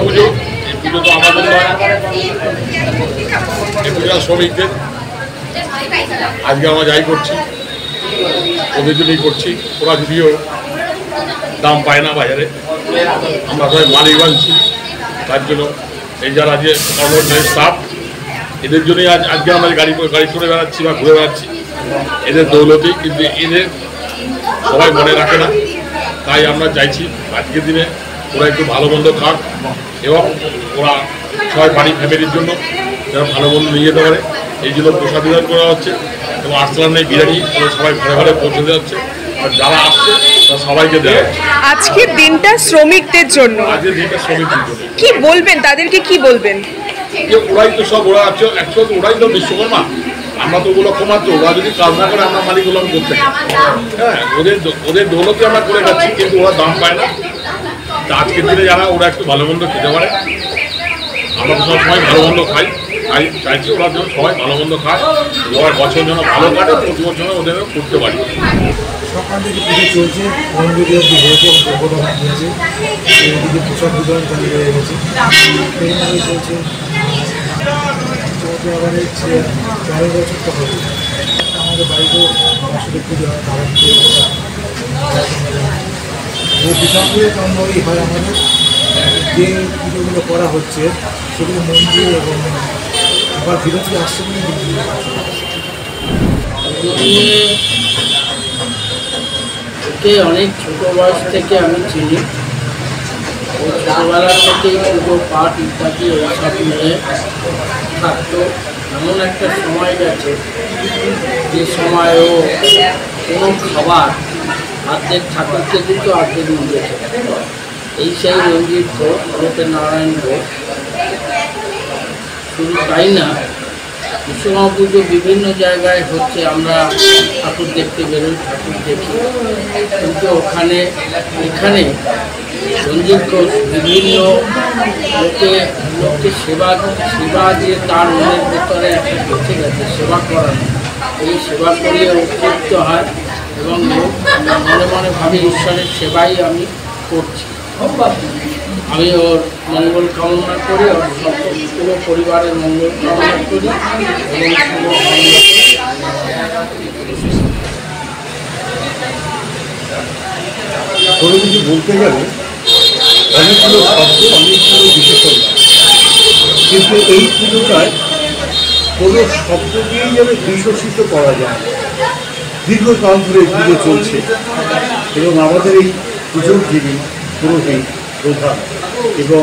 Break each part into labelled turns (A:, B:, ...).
A: পুজো এই পুজো তো আমাদের নয়, এই পুজো শ্রমিকদের। আজকে আমরা যাই করছি ওদের জন্যই করছি। ওরা যদিও দাম পায় না বাজারে, আমরা সবাই মালিক বানছি। তার জন্য এই যারা যে কর্মচারী স্টাফ, এদের জন্যই আজকে আমরা গাড়ি চড়ে বেড়াচ্ছি বা ঘুরে বেড়াচ্ছি। এদের দৌলতেই, কিন্তু এদের সবাই মনে রাখে না। তাই আমরা চাইছি আজকের দিনে ওরা একটু ভালো মন্দ খাক এবং ওরা সবাই বাড়ি ফ্যামিলির জন্য যারা ভালো মন্দ নিয়ে যেতে পারে, এই জন্য প্রসাদ বিতরণ করা হচ্ছে। এবং আর্সেনাল নেই বিরিয়ানি সবাই ঘরে ঘরে পৌঁছে দেওয়া হচ্ছে, আর যারা আসছে তারা সবাইকে দেওয়া হচ্ছে।
B: আজকের দিনটা শ্রমিকদের জন্য,
A: আজকের দিনটা শ্রমিকদের জন্য
B: কি বলবেন তাদেরকে, কি বলবেন?
A: ওরাই তো সব, ওরা আছে একসাথে, ওরাই তো বিশ্বকর্মা। আমরা তো ওগুলো কমাচ্ছি, ওরা যদি কাজ না করে আমরা মালিক গোলাম করতে। হ্যাঁ, ওদের দৌলতে আমরা করে যাচ্ছি, কিন্তু ওরা দাম পায় না। আজকের দিনে যারা ওরা একটু ভালো মন্দ খেতে পারে, আমরা তো সবসময় ভালো মন্দ খাই, চাইছি ওরা যেন সবাই ভালো মন্দ খায়, ওরা বছর যেন ভালো কাটে, প্রতি বছর ওদের করতে পারি।
C: সকাল থেকে পুজো চলছে, মন্দিরে অব্দি হয়েছে, প্রবোধনা হয়েছে, এদিকে প্রসাদ বিতরণ চালু হয়ে গেছে, ট্রেনভাবে চলছে। আবার 4 বছর তো হবে, আমাদের বাড়িতেও আসলে পুজো হয়, খাবার বিশাল কামভাবেই হয়। আমাদের যে পুজোগুলো করা হচ্ছে সেগুলো মন্দির এবং আবার বিরতি আসছে বলে
D: ওকে অনেক ছোটো বয়স থেকে আমি চিনি। ওই ছোটোবেলা থেকেই পুজো পাঠ ইত্যাদি ওইসব নিয়ে থাকতো। এমন একটা সময় গেছে যে সময় ও কোনো খাবার আর্ধেক ঠাকুরকে দিত, আর্ধেক নিজে খেত। এই সেই রঞ্জিত ঘোষ, ওরফে নারায়ণ ঘোষ। শুধু তাই না, বিশ্বকর্মা পুজো বিভিন্ন জায়গায় হচ্ছে, আমরা ঠাকুর দেখতে বেরোই, ঠাকুর দেখি, কিন্তু এখানে রঞ্জিত ঘোষ বিভিন্ন লোককে সেবা দিয়ে তার মনের ভেতরে একটা বেঁচে গেছে, সেবা করানো। এই সেবা করিয়ে উত্তপ্ত হয় এবং মনে মনে ভাবে ঈশ্বরের সেবাই আমি করছি। আমি ওর মঙ্গল কামনা করি, ওর পুরো পরিবারের মঙ্গল কামনা করি এবং
C: কোনো কিছু বলতে গেলে অনেকগুলো শব্দ, অনেকগুলো বিশেষণ, কিন্তু এই পুজোটায় কোনো শব্দ দিয়েই যেন বিশ্বসিত করা যায়। দীর্ঘকাল ধরে পুজো চলছে এবং আমাদের এই পুজোর যিনি পুরোহিত প্রধান এবং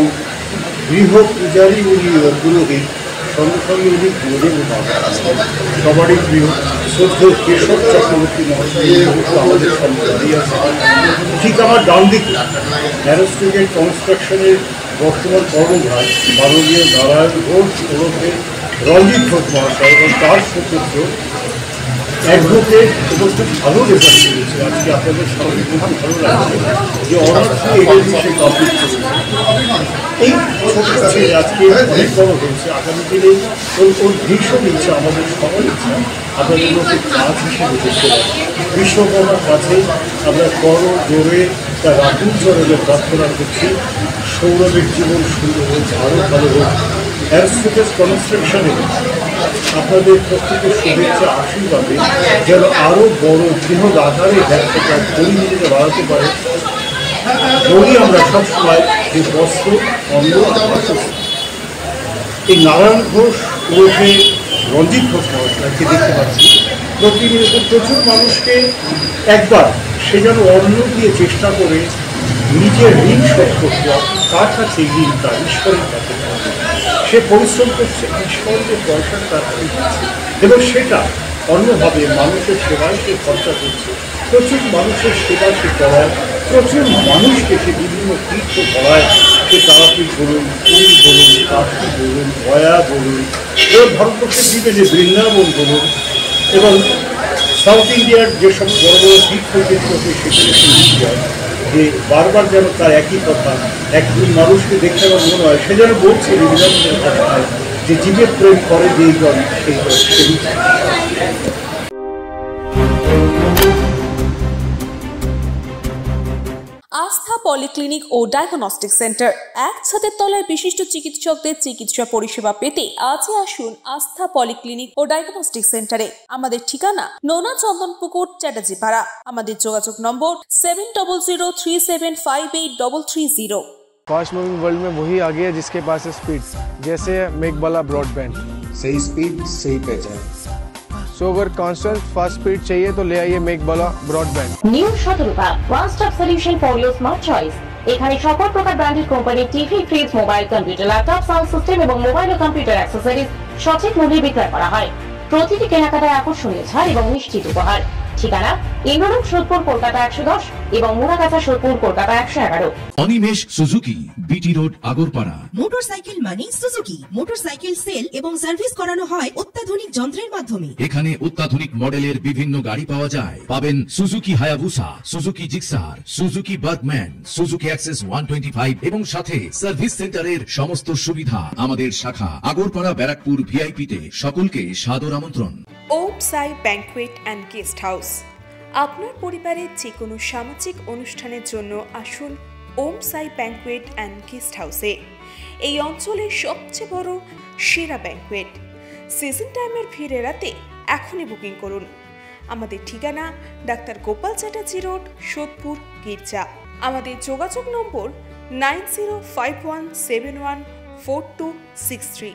C: গৃহ পূজারী উনি পুরোহিত, সঙ্গে সঙ্গে উনি গুরুদেব সবারই প্রিয় শ্রদ্ধেয় কেশব চক্রবর্তী মহাশয় আমাদের সঙ্গে দাঁড়িয়ে আছে। ঠিক আমার ডান দিকে অ্যারোস্টেটেড কনস্ট্রাকশনের বর্তমান কর্মভার মাননীয় নারায়ণ ঘোষ ওরফে রঞ্জিত ঘোষ মহাশয় এবং তার সুপুত্র অ্যাডভোকেট এবং খুব ভালো রেজাল্ট করেছে। আজকে আপনাদের সঙ্গে খুব ভালো লাগছে যে অনার্সে এডুকেশন কমপ্লিট করেছে। এই ছোট্ট ছেলে আজকে অনেক বড় হয়েছে। আগামী দিনে ওর ভীষণ ইচ্ছা, আমাদের সবার ইচ্ছা আপনাদের লোকের কাজ হিসেবে দেখতে পারি। বিশ্বকর্মার কাছে আমরা কর জোরে তার রাতুল চরণে প্রার্থনা করছি সৌরভের জীবন সুন্দর হোক, আরও ভালো হোক। অ্যারোস্টেটেড কনস্ট্রাকশনে আপনাদের প্রত্যেকের শুভেচ্ছা আশীর্বাদে যেন আরও বড় বৃহৎ আকারে ব্যবসাটা পরিণতিতে বাড়াতে পারে। যদি আমরা সবসময় যে বস্ত্র অন্ন এই নারায়ণ ঘোষ ওরফে রঞ্জিত ঘোষ মহাশয়কে দেখতে পাচ্ছি প্রতিনিয়ত প্রচুর মানুষকে একবার সে যেন অন্ন দিয়ে চেষ্টা করে নিজের ঋণ শোধ করতে, কার কাছে ঋণ তার ঈশ্বরের কাছে সে পরিশ্রম করছে, ঈশ্বর যে পয়সাটা তার কাছে দিচ্ছে এবং সেটা অন্যভাবে মানুষের সেবায় সে খরচা করছে। প্রচুর মানুষের সেবা সে করার প্রচুর মানুষকে সে বিভিন্ন তীর্থ করায়, সে তারাপীঠ বলুন, পুরী বলুন, কাশী বলুন, গয়া বলুন, এবং ভারতবর্ষের বিভিন্ন বৃন্দাবন বলুন, এবং সাউথ ইন্ডিয়ার যেসব বড় বড় তীর্থক্ষেত্রকে সেখানে সে নিয়ে যায়, যে বারবার যেন তার একই কথা, একজন মানুষকে দেখতে আমার মনে হয় সে যেন বলছে রবীন্দ্রনাথের ভাষায় যে জীবের প্রেম করে যেই জন সেই সেই।
E: আস্থা পলিক্লিনিক ও ডায়াগনস্টিক সেন্টার, এক ছাদের তলায় বিশিষ্ট চিকিৎসকদের চিকিৎসা পরিষেবা পেতে আজই আসুন আস্থা পলিক্লিনিক ও ডায়াগনস্টিক সেন্টারে। আমাদের ঠিকানা নোনা চন্দনপুকুর, চ্যাটার্জিপাড়া। আমাদের যোগাযোগ নম্বর 7003758330।
F: फास्ट मूविंग वर्ल्ड में वही आ गया जिसके पास है स्पीड, जैसे मेघबाला ब्रॉडबैंड।
G: सही स्पीड सही पहचान।
F: सो अगर कांस्टेंट फास्ट स्पीड चाहिए तो ले आइए मेघबाला ब्रॉडबैंड।
H: নিউ সতর্কতা, one stop solution for your smart choice. এখানে সকল প্রকার ব্র্যান্ডেড কোম্পানির TV, fridge, mobile, computer, laptop, sound system এবং মোবাইল ও কম্পিউটার অ্যাক্সেসরিজ সঠিক মূল্যে বিক্রয় করা হয়। প্রতিটি কেনাকাটায় আকর্ষণীয় ছাড় এবং নিশ্চিত উপহার। ঠিকানা ইন্দ্রনগর, সোদপুর, কলকাতা 110 এবং Muragachha, Sodepur, Kolkata 111।
I: Animesh Suzuki, BT road, Agarpara.
J: Motorcycle মানে সুজুকি। মোটরসাইকেল সেল এবং সার্ভিস করানো হয় অত্যাধুনিক যন্ত্রের মাধ্যমে।
I: এখানে অত্যাধুনিক মডেলের বিভিন্ন গাড়ি পাওয়া যায়। পাবেন Suzuki Hayabusa, Suzuki Gixxer, Suzuki Bergman, Suzuki access 125 এবং সাথে সার্ভিস সেন্টারের সমস্ত সুবিধা। আমাদের শাখা আগরপাড়া, ব্যারাকপুর ভিআইপি তে। সকলকে সাদর আমন্ত্রণ।
B: ওম সাই ব্যাংকুয়েট অ্যান্ড গেস্ট হাউস। আপনার পরিবারের যে কোনো সামাজিক অনুষ্ঠানের জন্য আসুন ওম সাই ব্যাংকুয়েট অ্যান্ড গেস্ট হাউসে। এই অঞ্চলের সবচেয়ে বড় সেরা ব্যাংকুয়েট। সিজন টাইমের ভিড় এড়াতে এখনই বুকিং করুন। আমাদের ঠিকানা ডাক্তার গোপাল চ্যাটার্জি রোড, সোদপুর, গির্জা। আমাদের যোগাযোগ নম্বর 9051714263।